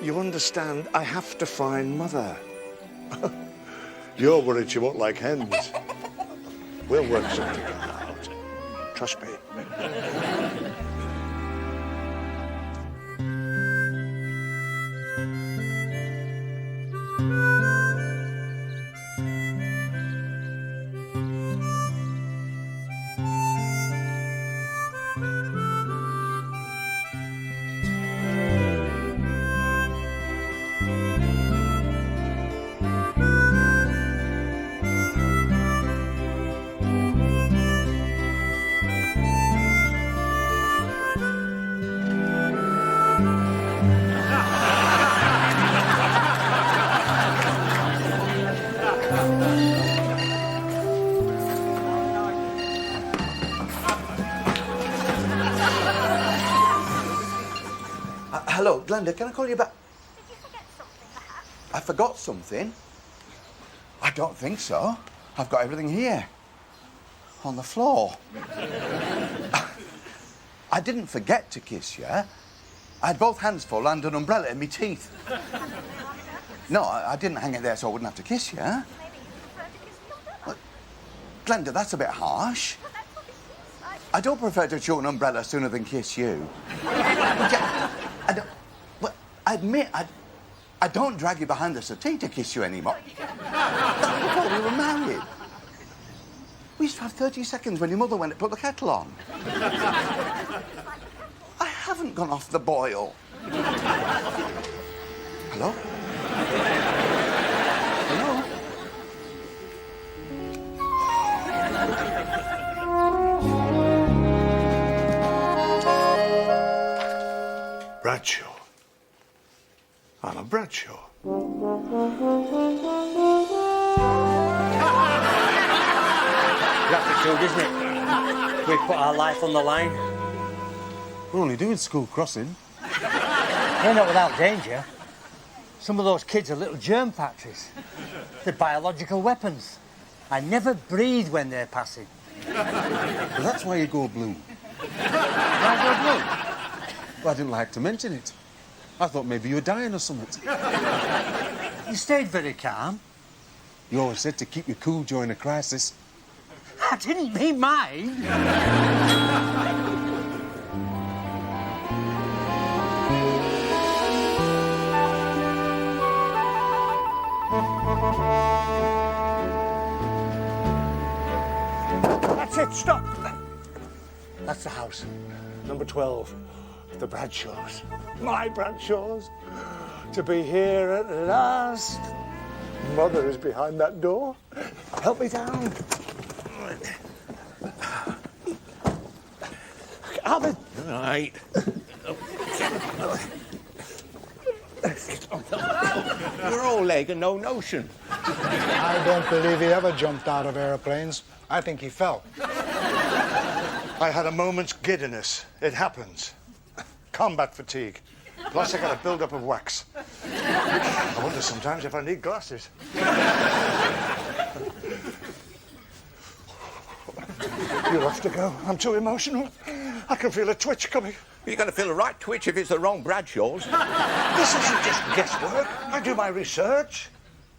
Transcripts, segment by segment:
You understand, I have to find Mother. You're worried she won't like hens. We'll work something out. Trust me. Hello, Glenda, can I call you back? Did you forget something, perhaps? I forgot something? I don't think so. I've got everything here. On the floor. I didn't forget to kiss you. I had both hands full and an umbrella in my teeth. No, I didn't hang it there so I wouldn't have to kiss you. Maybe you prefer to kiss the umbrella. Glenda, that's a bit harsh. But that's what it seems like. I don't prefer to chew an umbrella sooner than kiss you. I admit, I don't drag you behind the settee to kiss you anymore. That's before we were married. We used to have 30 seconds when your mother went to put the kettle on. I haven't gone off the boil. Hello? Hello? Bradshaw. I'm a Bradshaw. Gratitude, isn't it? We put our life on the line. We're only doing school crossing. They're not without danger. Some of those kids are little germ factories. They're biological weapons. I never breathe when they're passing. Well, that's why you go blue. Why go blue? Well, I didn't like to mention it. I thought maybe you were dying or something. You stayed very calm. You always said to keep you cool during a crisis. I didn't mean mine. That's it, stop. That's the house. Number 12, the Bradshaws. My Bradshaws. To be here at last. Mother is behind that door. Help me down. Alvin. Right. You're all leg and no notion. I don't believe he ever jumped out of aeroplanes. I think he fell. I had a moment's giddiness. It happens. Combat fatigue. Plus, I got a build-up of wax. I wonder sometimes if I need glasses. You'll have to go. I'm too emotional. I can feel a twitch coming. You're going to feel a right twitch if it's the wrong Bradshaws. This isn't just guesswork. I do my research.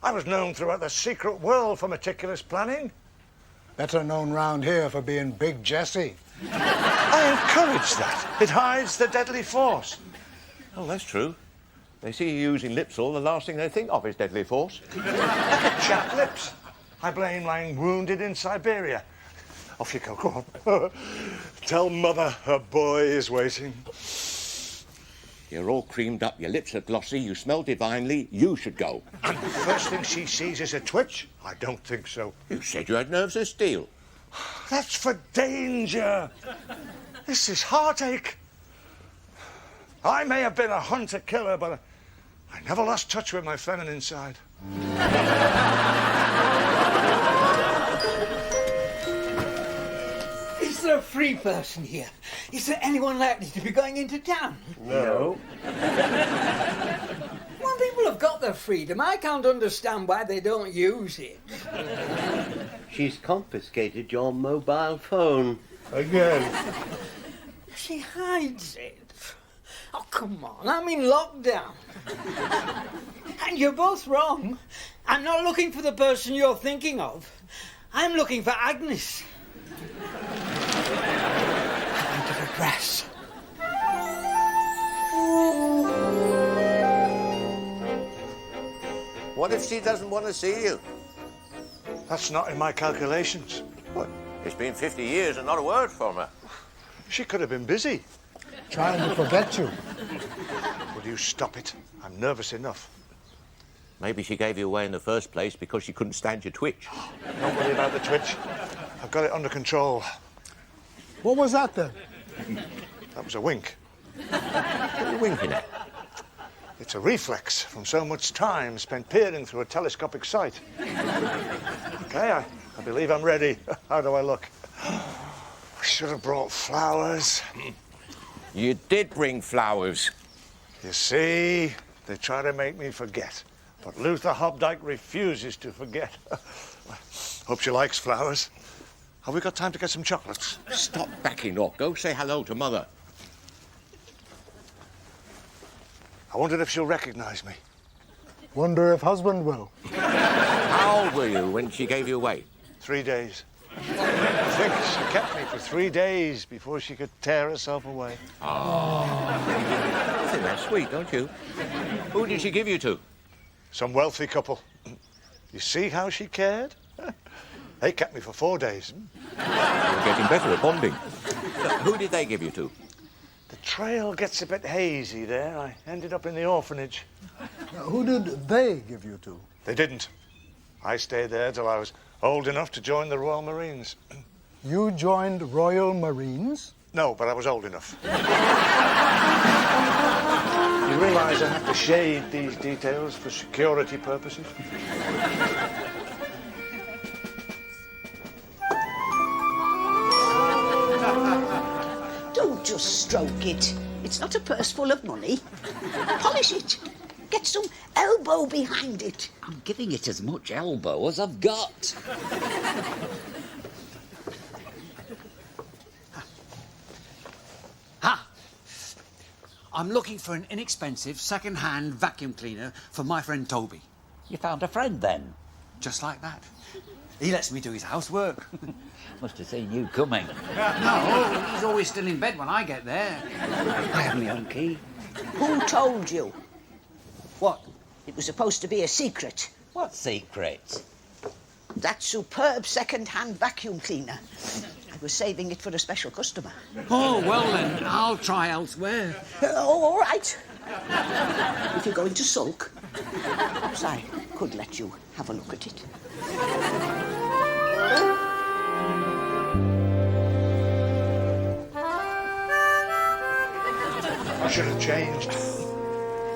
I was known throughout the secret world for meticulous planning. Better known round here for being Big Jesse. I encourage that. It hides the deadly force. Oh, that's true. They see you using Lipsol, the last thing they think of is deadly force. Chapped lips. I blame lying wounded in Siberia. Off you go, go on. Tell Mother her boy is waiting. You're all creamed up, your lips are glossy, you smell divinely, you should go. And the first thing she sees is a twitch? I don't think so. You said you had nerves of steel. That's for danger. This is heartache. I may have been a hunter-killer, but I never lost touch with my feminine side. Is there a free person here? Is there anyone likely to be going into town? No. Well, people have got their freedom. I can't understand why they don't use it. She's confiscated your mobile phone. Again. She hides it. Oh, come on, I'm in lockdown. And you're both wrong. I'm not looking for the person you're thinking of. I'm looking for Agnes. I want her address. What if she doesn't want to see you? That's not in my calculations. What? It's been 50 years and not a word from her. She could have been busy. Trying to forget you. Will you stop it? I'm nervous enough. Maybe she gave you away in the first place because she couldn't stand your twitch. Don't worry about the twitch. I've got it under control. What was that then? That was a wink. What are you winking at? It's a reflex from so much time spent peering through a telescopic sight. Okay, I believe I'm ready. How do I look? I should have brought flowers. You did bring flowers. You see, they try to make me forget. But Luther Hobdyke refuses to forget. Hope she likes flowers. Have we got time to get some chocolates? Stop backing off. Go say hello to Mother. I wondered if she'll recognize me. Wonder if husband will. How old were you when she gave you away? 3 days. I think she kept me for 3 days before she could tear herself away. I think that's sweet, don't you? Who did she give you to? Some wealthy couple. You see how she cared? They kept me for 4 days. You're getting better at bonding. Who did they give you to? The trail gets a bit hazy there. I ended up in the orphanage. Who did they give you to? They didn't. I stayed there till I was old enough to join the Royal Marines. You joined Royal Marines? No, but I was old enough. You realise I have to shade these details for security purposes? Don't just stroke it. It's not a purse full of money. Polish it. Get some elbow behind it. I'm giving it as much elbow as I've got. Ha! I'm looking for an inexpensive second-hand vacuum cleaner for my friend Toby. You found a friend then? Just like that. He lets me do his housework. Must have seen you coming. No, he's always still in bed when I get there. I have my own key. Who told you? What? It was supposed to be a secret. What secret? That superb second-hand vacuum cleaner. I was saving it for a special customer. Oh, well then, I'll try elsewhere. Oh, all right. If you're going to sulk, perhaps I could let you have a look at it. I should have changed.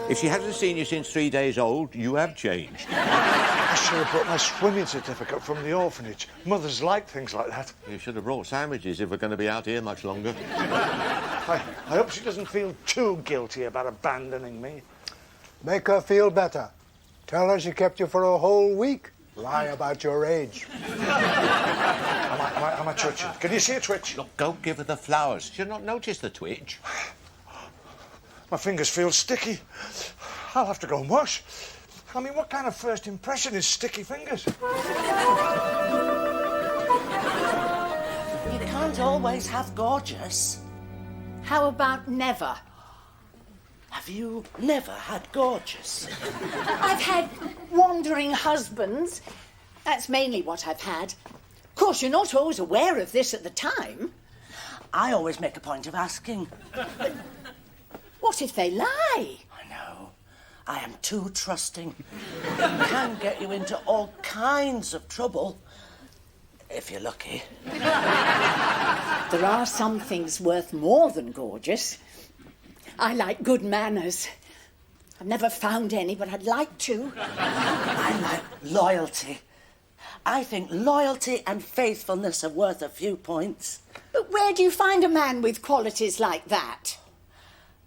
If she hasn't seen you since 3 days old, you have changed. I should have brought my swimming certificate from the orphanage. Mothers like things like that. You should have brought sandwiches if we're going to be out here much longer. I hope she doesn't feel too guilty about abandoning me. Make her feel better. Tell her she kept you for a whole week. Lie about your age. Am I twitching? Can you see a twitch? Look, go give her the flowers. She'll not notice the twitch. My fingers feel sticky. I'll have to go and wash. I mean, what kind of first impression is sticky fingers? You can't always have gorgeous. How about never? Have you never had gorgeous? I've had wandering husbands. That's mainly what I've had. Of course, you're not always aware of this at the time. I always make a point of asking. What if they lie? I know. I am too trusting. Can get you into all kinds of trouble, if you're lucky. There are some things worth more than gorgeous. I like good manners. I've never found any, but I'd like to. I like loyalty. I think loyalty and faithfulness are worth a few points. But where do you find a man with qualities like that?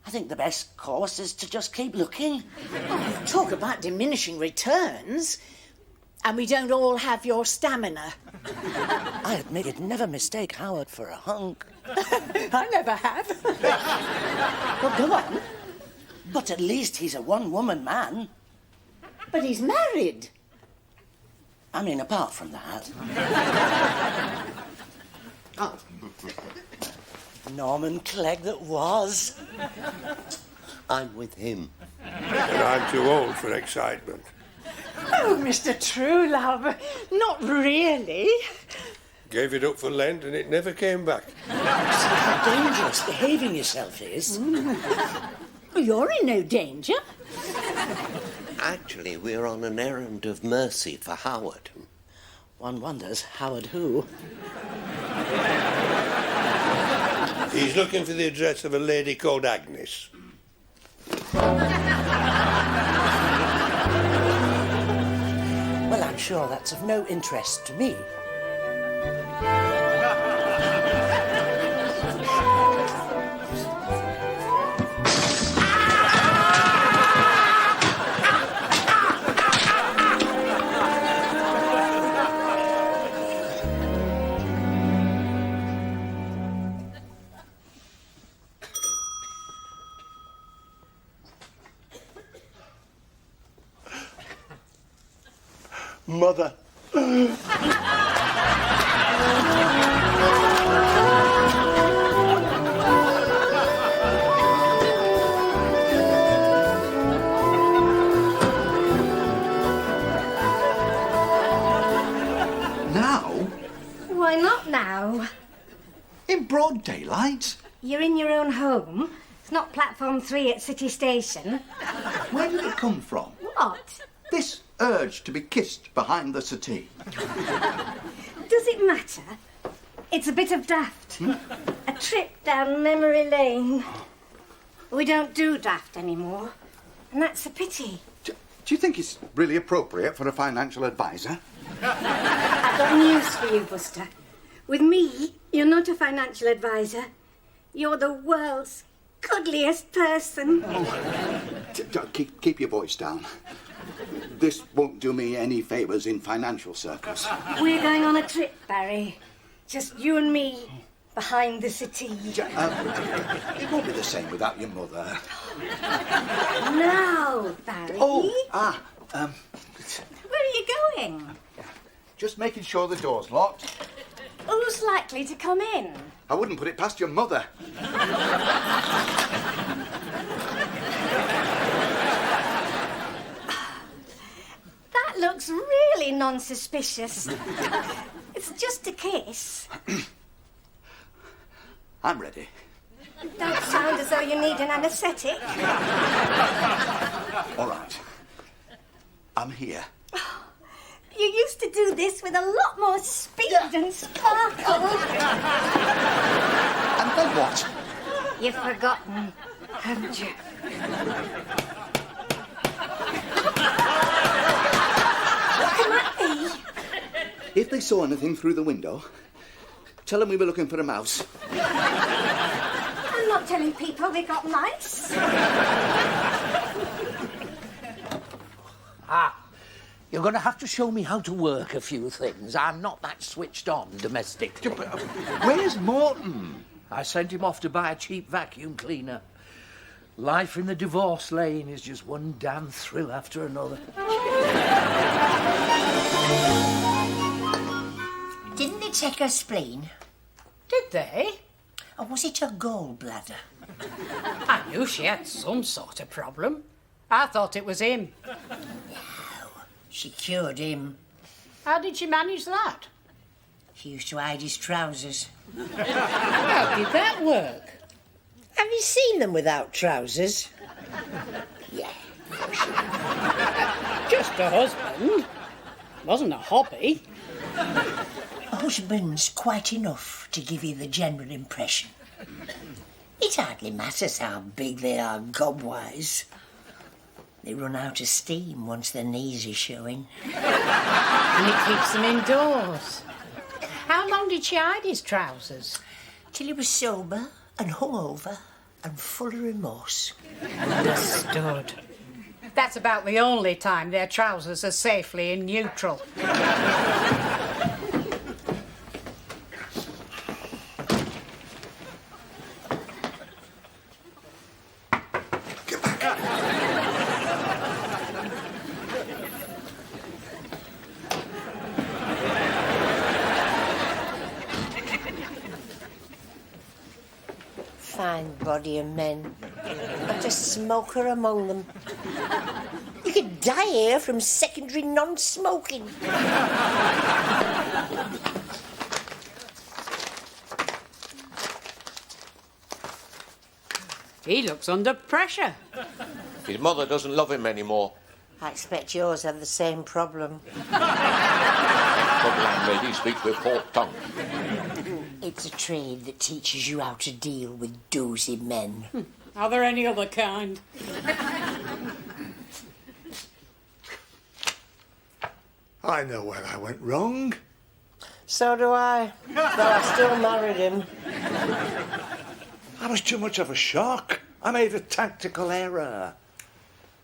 I think the best course is to just keep looking. Oh, talk about diminishing returns. And we don't all have your stamina. I admit you'd never mistake Howard for a hunk. I never have. Well, go on. But at least he's a one-woman man. But he's married. I mean, apart from that. Oh. Norman Clegg that was. I'm with him. But I'm too old for excitement. Oh, Mr. Truelove, not really. Gave it up for Lent and it never came back. See how dangerous behaving yourself is. You're in no danger. Actually, we're on an errand of mercy for Howard. One wonders, Howard who? He's looking for the address of a lady called Agnes. Well, I'm sure that's of no interest to me. Mother. Now? Why not now? In broad daylight? You're in your own home. It's not platform 3 at City Station. Where did it come from? What? This urge to be kissed behind the settee. Does it matter? It's a bit of daft. A trip down memory lane. We don't do daft anymore, and that's a pity. Do you think it's really appropriate for a financial advisor? I've got news for you, Buster. With me, you're not a financial advisor. You're the world's cuddliest person. Keep your voice down. This won't do me any favours in financial circles. We're going on a trip, Barry. Just you and me, behind the settee. It won't be the same without your mother. Now, Barry. Where are you going? Just making sure the door's locked. Who's likely to come in? I wouldn't put it past your mother. That looks really non-suspicious. It's just a kiss. I'm ready. Don't sound as though you need an anaesthetic. All right. I'm here. You used to do this with a lot more speed and sparkle. And then what? You've forgotten, haven't you? Come at me. If they saw anything through the window, tell them we were looking for a mouse. I'm not telling people they got mice. You're going to have to show me how to work a few things. I'm not that switched on domestically. Where's Morton? I sent him off to buy a cheap vacuum cleaner. Life in the divorce lane is just one damn thrill after another. Didn't they take her spleen? Did they? Or was it her gallbladder? I knew she had some sort of problem. I thought it was him. She cured him. How did she manage that? She used to hide his trousers. How did that work? Have you seen them without trousers? Yeah. Just a husband. Wasn't a hobby. A husband's quite enough to give you the general impression. It hardly matters how big they are gob-wise. They run out of steam once their knees are showing. And it keeps them indoors. How long did she hide his trousers? Till he was sober and hungover and full of remorse. Understood. That's about the only time their trousers are safely in neutral. Fine body of men. Not a smoker among them. You could die here from secondary non-smoking. He looks under pressure. His mother doesn't love him anymore. I expect yours have the same problem. The landlady speaks with forked tongue. It's a trade that teaches you how to deal with dozy men. Are there any other kind? I know where I went wrong. So do I. But I still married him. I was too much of a shock. I made a tactical error.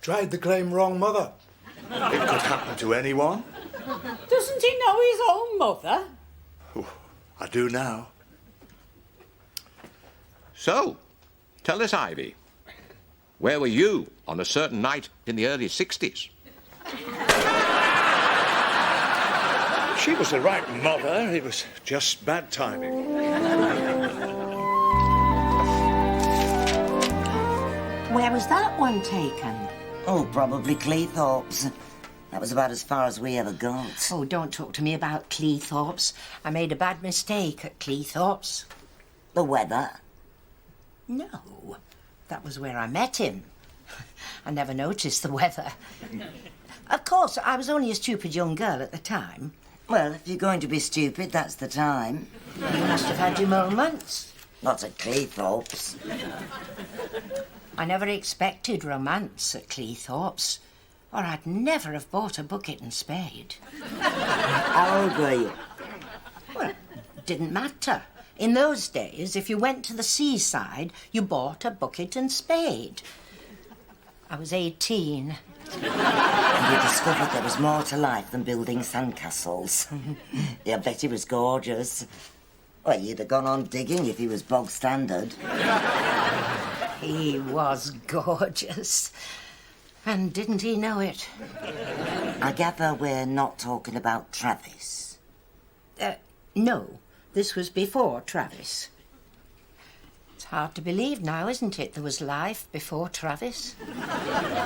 Tried to claim wrong mother. It could happen to anyone. Doesn't he know his own mother? I do now. So, tell us, Ivy, where were you on a certain night in the early 60s? She was the right mother. It was just bad timing. Where was that one taken? Oh, probably Cleethorpes. That was about as far as we ever got. Oh, don't talk to me about Cleethorpes. I made a bad mistake at Cleethorpes. The weather? No, that was where I met him. I never noticed the weather. Of course, I was only a stupid young girl at the time. Well, if you're going to be stupid, that's the time. You must have had your moments. Not at Cleethorpes. I never expected romance at Cleethorpes, or I'd never have bought a bucket and spade. How old were you? Well, it didn't matter. In those days, if you went to the seaside, you bought a bucket and spade. I was 18. And you discovered there was more to life than building sandcastles. Yeah, I bet he was gorgeous. Well, you'd have gone on digging if he was bog standard. He was gorgeous. And didn't he know it? I gather we're not talking about Travis. No, this was before Travis. It's hard to believe now, isn't it? There was life before Travis.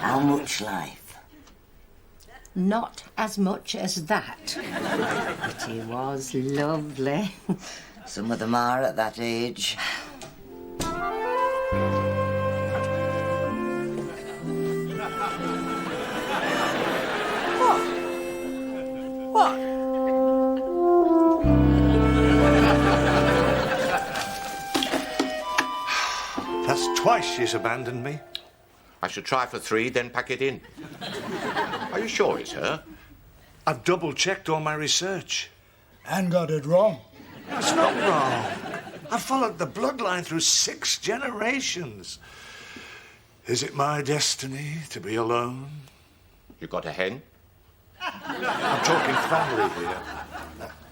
How much life? Not as much as that. But he was lovely. Some of them are at that age. What? That's twice she's abandoned me. I should try for 3, then pack it in. Are you sure it's her? I've double-checked all my research. And got it wrong. It's not wrong. I've followed the bloodline through 6 generations. Is it my destiny to be alone? You got a hen? I'm talking family here.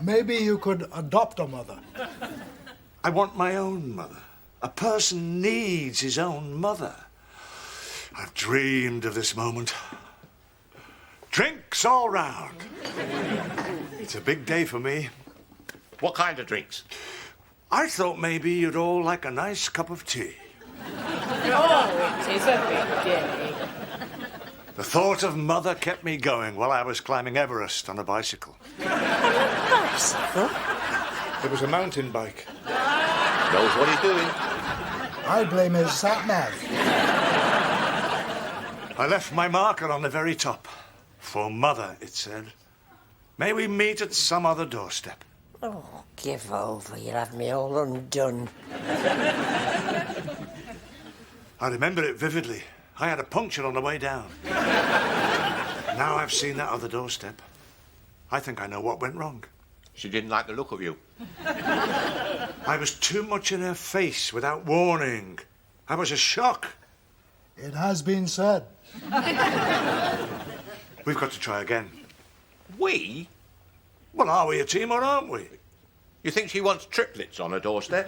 Maybe you could adopt a mother. I want my own mother. A person needs his own mother. I've dreamed of this moment. Drinks all round. It's a big day for me. What kind of drinks? I thought maybe you'd all like a nice cup of tea. Oh, it is a big day. The thought of Mother kept me going while I was climbing Everest on a bicycle. Bicycle? It was a mountain bike. Knows what he's doing. I blame his sat-nav. I left my marker on the very top. For Mother, it said. May we meet at some other doorstep. Oh, give over. You'll have me all undone. I remember it vividly. I had a puncture on the way down. Now I've seen that other doorstep. I think I know what went wrong. She didn't like the look of you. I was too much in her face without warning. I was a shock. It has been said. We've got to try again. We? Well, are we a team or aren't we? You think she wants triplets on her doorstep?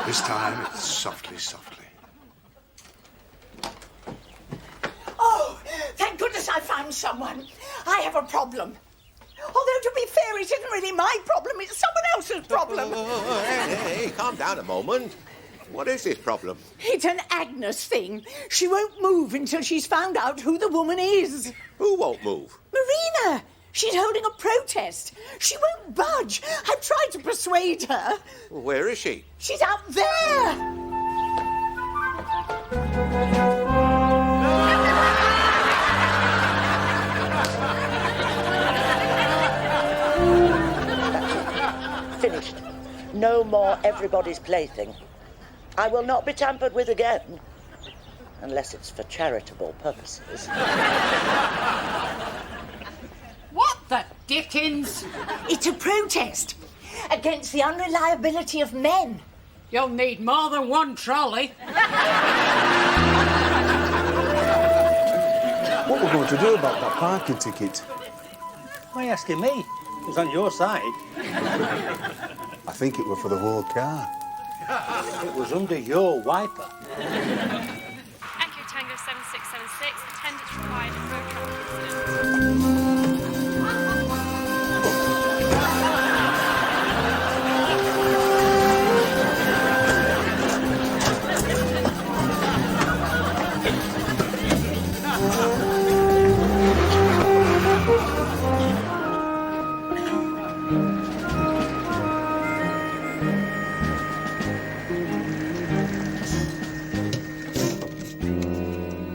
This time, it's softly, softly. Oh, thank goodness I found someone. I have a problem. Although, to be fair, it isn't really my problem, it's someone else's problem. Hey, calm down a moment. What is this problem? It's an Agnes thing. She won't move until she's found out who the woman is. Who won't move? Marina! She's holding a protest. She won't budge. I've tried to persuade her. Well, where is she? She's out there! Finished. No more everybody's plaything. I will not be tampered with again, unless it's for charitable purposes. What the dickens? It's a protest against the unreliability of men. You'll need more than one trolley. What we're going to do about that parking ticket? Why are you asking me? It was on your side. I think it were for the whole car. It was under your wiper. Echo Tango 7676, attendance required at road traffic incident.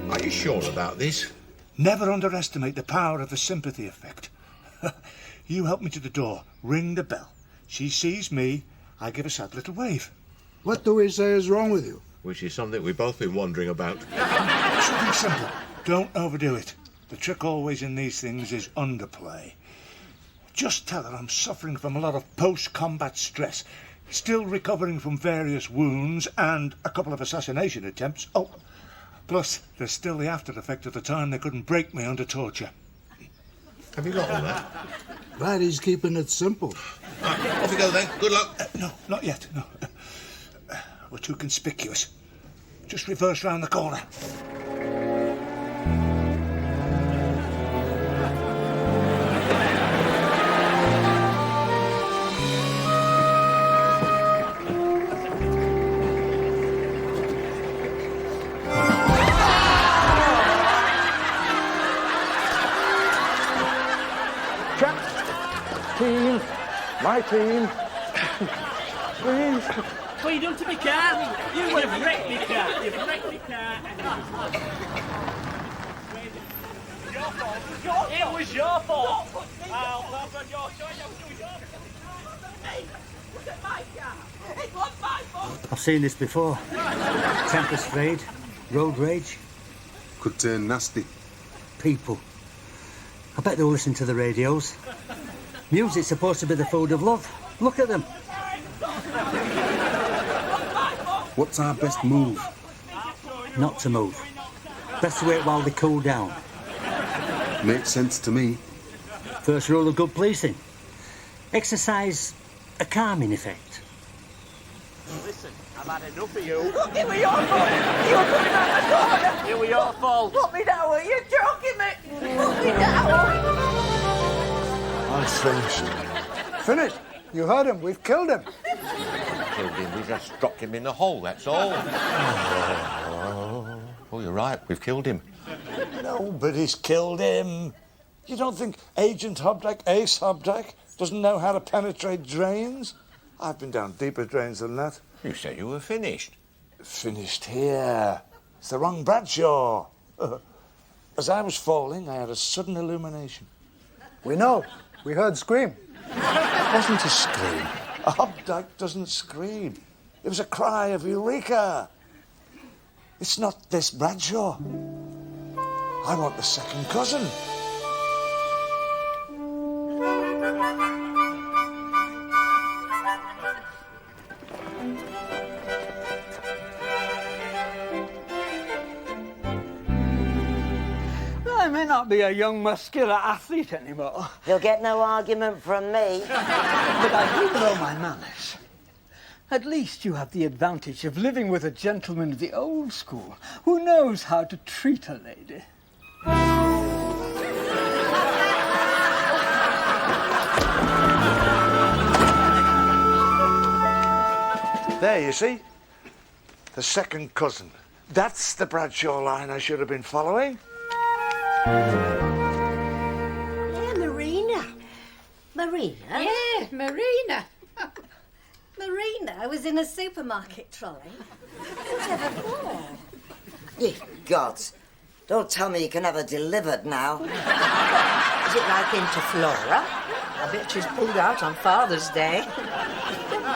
Are you sure about this? Never underestimate the power of the sympathy effect. You help me to the door, ring the bell. She sees me, I give a sad little wave. What do we say is wrong with you? Which is something we've both been wondering about. Something simple. Don't overdo it. The trick always in these things is underplay. Just tell her I'm suffering from a lot of post-combat stress, still recovering from various wounds and a couple of assassination attempts. Oh, plus there's still the after effect of the time they couldn't break me under torture. Have you got all that? Glad he's keeping it simple. Right, off you go then. Good luck. No, not yet, no. We're too conspicuous. Just reverse round the corner. Team, my team. Please. What you done to me car? You would have wrecked me car. You've wrecked me car. It was your fault. Oh, Papa, your choice. It was your fault. Hey, look at my car. It was my fault. I've seen this before. Temper sprayed, road rage. Could turn nasty. People. I bet they'll listen to the radios. Music's supposed to be the food of love. Look at them. What's our best move? Not to move. Best to wait while they cool down. Makes sense to me. First rule of good policing. Exercise a calming effect. Listen, I've had enough of you. It was your fault. You were coming out the corner. It was your fault. Put me down. Are you joking me? Put me down. I'm finished. Finished? You heard him. We've killed him. Killed him. We just dropped him in the hole, that's all. Oh, you're right. We've killed him. Nobody's killed him. You don't think Agent Hobdack, Ace Hobdack, doesn't know how to penetrate drains? I've been down deeper drains than that. You said you were finished. Finished here. It's the wrong Bradshaw. As I was falling, I had a sudden illumination. We know. We heard scream. It wasn't a scream. A Hobdack doesn't scream. It was a cry of Eureka. It's not this Bradshaw. I want the second cousin. cannot be a young, muscular athlete anymore. You'll get no argument from me. But I do know my manners. At least you have the advantage of living with a gentleman of the old school who knows how to treat a lady. There, you see? The second cousin. That's the Bradshaw line I should have been following. Yeah, Marina. Marina? Yeah, Marina. Marina was in a supermarket trolley. Who's ever thought? Ye gods. Don't tell me you can have her delivered now. Is it like into Flora? I bet she's pulled out on Father's Day.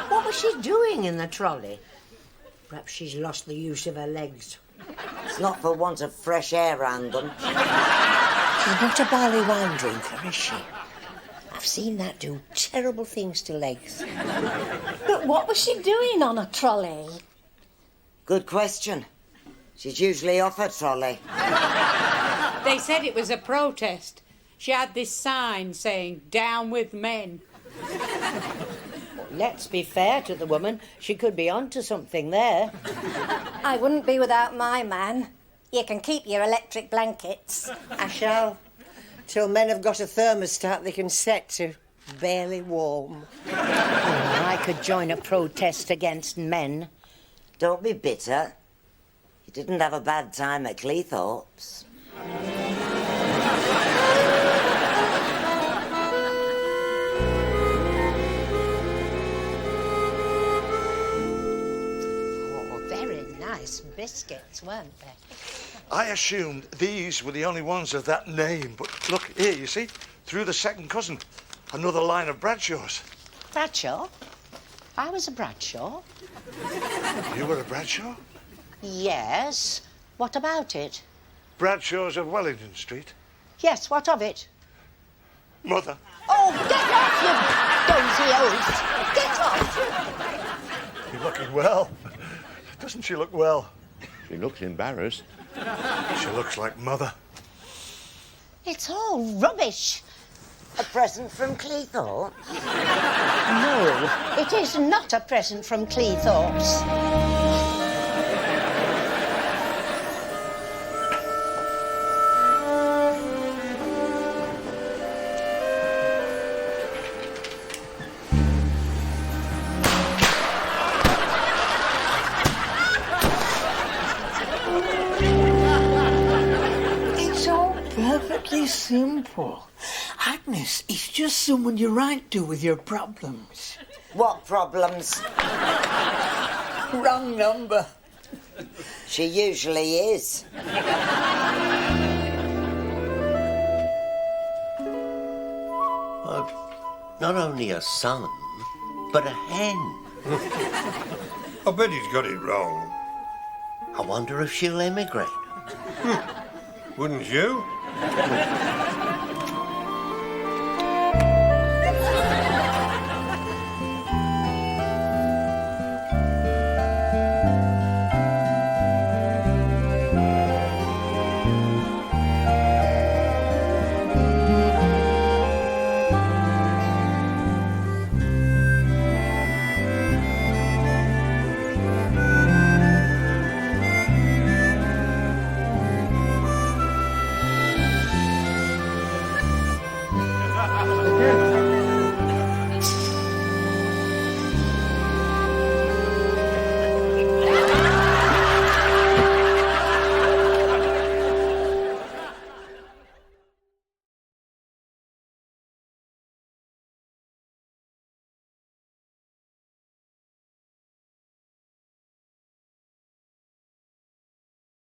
What was she doing in the trolley? Perhaps she's lost the use of her legs. It's not for want of fresh air around them. She's not a barley wine drinker, is she? I've seen that do terrible things to legs. But what was she doing on a trolley? Good question. She's usually off her trolley. They said it was a protest. She had this sign saying, "Down with men." Let's be fair to the woman. She could be onto something there. I wouldn't be without my man. You can keep your electric blankets. I shall. Till men have got a thermostat they can set to barely warm. I could join a protest against men. Don't be bitter. You didn't have a bad time at Cleethorpes. Nice biscuits, weren't they? I assumed these were the only ones of that name, but look, here, you see? Through the second cousin. Another line of Bradshaws. Bradshaw? I was a Bradshaw. You were a Bradshaw? Yes. What about it? Bradshaws of Wellington Street. Yes, what of it? Mother. Oh, get off, you dozy oaf! Get off! You're looking well. Doesn't she look well? She looks embarrassed. She looks like Mother. It's all rubbish. A present from Cleethorpes? No, it is not a present from Cleethorpes. Perfectly simple. Agnes is just someone you write to with your problems. What problems? Wrong number. She usually is. I've not only a son, but a hen. I bet he's got it wrong. I wonder if she'll emigrate. Wouldn't you?